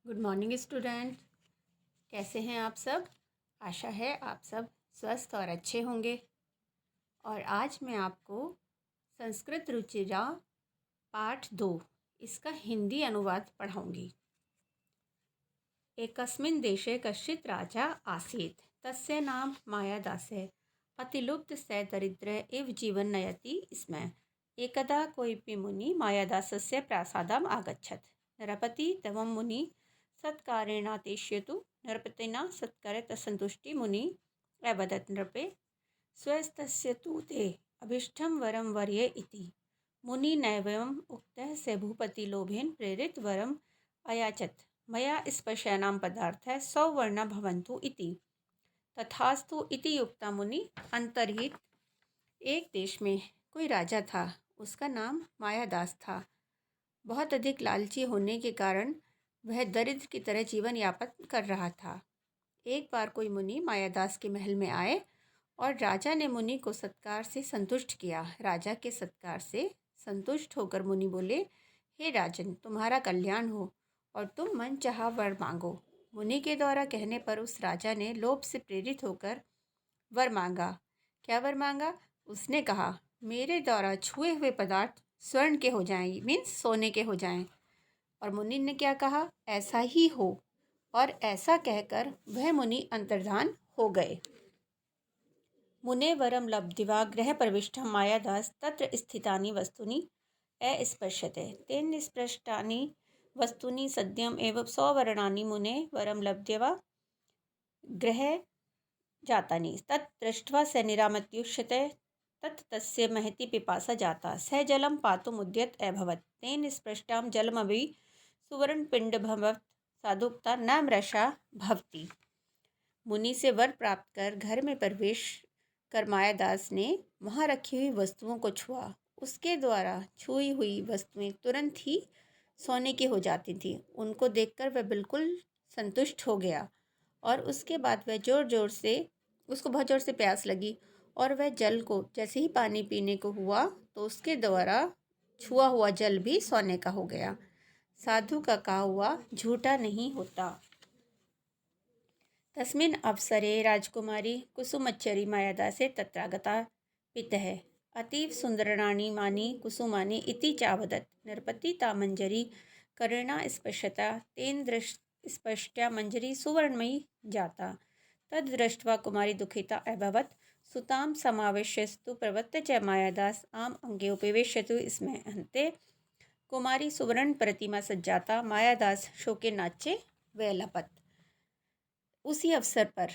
Good morning student. कैसे हैं आप सब? आशा है आप सब स्वस्थ और अच्छे होंगे। और आज मैं आपको संस्कृत रुचिरा पाठ 2 इसका हिंदी अनुवाद पढ़ाऊंगी। एकस्मिन् देशे कश्चित् राजा आसीत्, तस्य नाम मायादासः। अतिलुप्त स दरिद्र इव जीवन नयति स्म। एकदा कोऽपि मुनि मायादासस्य प्रासादम् आगच्छत्। नरपति तवं मुनि सत्कारेणातिष्यतु। नरपतिना सत्कारे संतुष्टि मुनि अवदत्, नृपे स्वस्तस्य तु ते अभीष्टं वरं वर्ये इति। मुनि नैवम् उक्तः स भूपतिलोभेन प्रेरित वरम् अयाचत। मया स्पश्यानां पदार्थः सौवर्णा भवन्तु इति। तथास्तु इति युक्ता मुनि अंतर्हित। एक देश में कोई राजा था, उसका नाम मायादास था। बहुत अधिक लालची होने के कारण वह दरिद्र की तरह जीवन यापन कर रहा था। एक बार कोई मुनि मायादास के महल में आए और राजा ने मुनि को सत्कार से संतुष्ट किया। राजा के सत्कार से संतुष्ट होकर मुनि बोले, हे राजन, तुम्हारा कल्याण हो और तुम मन चाहा वर मांगो। मुनि के द्वारा कहने पर उस राजा ने लोभ से प्रेरित होकर वर मांगा। क्या वर मांगा? उसने कहा, मेरे द्वारा छुए हुए पदार्थ स्वर्ण के हो जाएं, मीन्स सोने के हो जाएं। और मुनि ने क्या कहा? ऐसा ही हो। और ऐसा कहकर वह मुनि अंतर्धान हो गए। मुने वरम लब्ध्वा गृह प्रविष्टः मायादास तत्र स्थितानि वस्तूनि अस्पश्यते। तेन निष्पृष्टानि वस्तूनि सद्यम एव सौवर्णानि मुने वरम लब्ध्वा गृह जातानि। तत् दृष्ट्वा स निरामत्युष्यते। तत् तस्य महती पिपासा जाता। स जलं पातुमुद्यत अभवत्। तेन स्पृष्टां जलमपि सुवर्णपिण्डभवत्। साधुक्ता न मृषा भवति। मुनि से वर प्राप्त कर घर में प्रवेश कर मायादास ने वहाँ रखी हुई वस्तुओं को छुआ। उसके द्वारा छुई हुई वस्तुएं तुरंत ही सोने की हो जाती थी। उनको देखकर वह बिल्कुल संतुष्ट हो गया और उसके बाद उसको बहुत ज़ोर से प्यास लगी और वह जल को जैसे ही पानी पीने को हुआ तो उसके द्वारा छुआ हुआ जल भी सोने का हो गया। साधु का कहा हुआ झूठा नहीं होता। तस्मिन् अवसरे राजकुमारी कुसुमच्चरी मायादासे तत्रागता पितः अतीव सुंदराणि मानि कुसुमानि इति चावदत्। नरपति तामंजरी करेणा स्पश्यता। तेन स्पष्ट्या मंजरी सुवर्णमयी जाता। तद् दृष्ट्वा कुमारी दुखिता अभवत्। सुतां समावेश्यस्तु प्रवृत्त च मायादास आम अंगे उपवेश्यतु स्म। अन्ते कुमारी सुवर्ण प्रतिमा सज्जाता। मायादास शोके नाचे वैलपत। उसी अवसर पर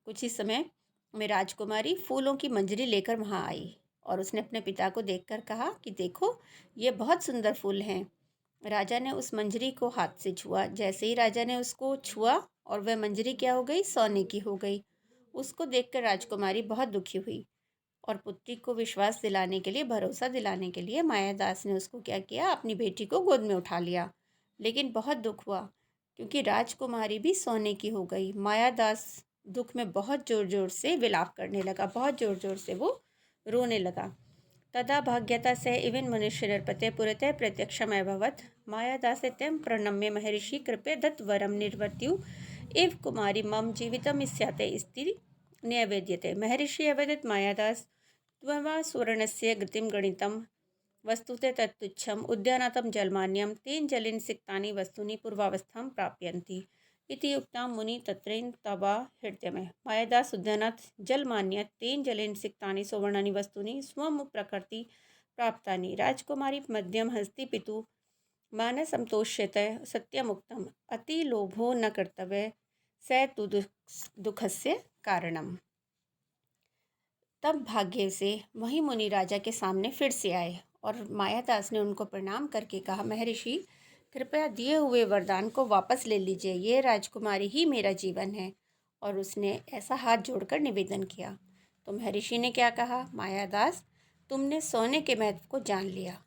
कुछ ही समय में राजकुमारी फूलों की मंजरी लेकर वहाँ आई और उसने अपने पिता को देखकर कहा कि देखो, ये बहुत सुंदर फूल हैं। राजा ने उस मंजरी को हाथ से छुआ। जैसे ही राजा ने उसको छुआ और वह मंजरी क्या हो गई? सोने की हो गई। उसको देखकर राजकुमारी बहुत दुखी हुई और पुत्री को विश्वास दिलाने के लिए, भरोसा दिलाने के लिए मायादास ने उसको क्या किया? अपनी बेटी को गोद में उठा लिया। लेकिन बहुत दुख हुआ क्योंकि राजकुमारी भी सोने की हो गई। मायादास दुख में बहुत ज़ोर ज़ोर से विलाप करने लगा, बहुत ज़ोर ज़ोर से वो रोने लगा। तदा भाग्यता स इवन मनुष्य नरपते पुरते प्रत्यक्षमभवत्। मायादासे तं प्रणम्य महर्षि कृपया दत्त वरम निर्वर्त्यु इव कुमारी मम जीवितम स्याते स्थिति न्यवेद्यते। महर्षि अवदत्, मायादास त्वं सुवर्णस्य गतिं गणितं वस्तुते तत्तुच्छम् उद्यानातं जलमान्यं तेन जलेन सिक्तानि वस्तूनि पूर्वावस्थां प्राप्यन्ति इति युक्तां मुनि तत्रेण तवा हृदयमे। मायादास उद्यानात् जलमान्यात् तेन जलेन सिक्तानि सुवर्णानि वस्तूनि स्वं प्रकृति प्राप्तानि। राजकुमारी मध्यम हस्ति पितु मानसंतोष्यत सत्यमुक्तम् अति लोभो न कर्तव्य स तु दुखस्य कारणम्। तब भाग्य से वही मुनि राजा के सामने फिर से आए और मायादास ने उनको प्रणाम करके कहा, महर्षि, कृपया दिए हुए वरदान को वापस ले लीजिए। ये राजकुमारी ही मेरा जीवन है। और उसने ऐसा हाथ जोड़कर निवेदन किया। तो महर्षि ने क्या कहा? मायादास, तुमने सोने के महत्व को जान लिया।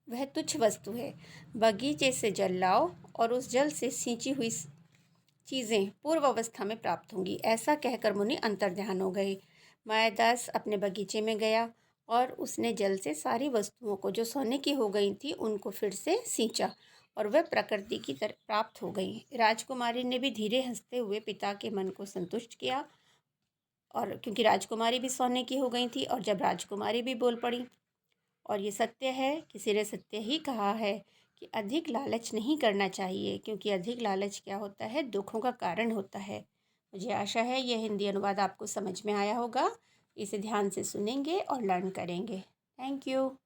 वह तुच्छ वस्तु है। बगीचे से जल लाओ और उस जल से सींची हुई चीज़ें पूर्व अवस्था में प्राप्त होंगी। ऐसा कहकर मुनि अंतर्ध्यान हो गए। मायादास अपने बगीचे में गया और उसने जल से सारी वस्तुओं को जो सोने की हो गई थी उनको फिर से सींचा और वह प्रकृति की तरफ प्राप्त हो गई। राजकुमारी ने भी धीरे हंसते हुए पिता के मन को संतुष्ट किया, और क्योंकि राजकुमारी भी सोने की हो गई थी, और जब राजकुमारी भी बोल पड़ी, और ये सत्य है, किसी ने सत्य ही कहा है कि अधिक लालच नहीं करना चाहिए, क्योंकि अधिक लालच क्या होता है, दुखों का कारण होता है। मुझे आशा है यह हिंदी अनुवाद आपको समझ में आया होगा। इसे ध्यान से सुनेंगे और लर्न करेंगे। Thank you.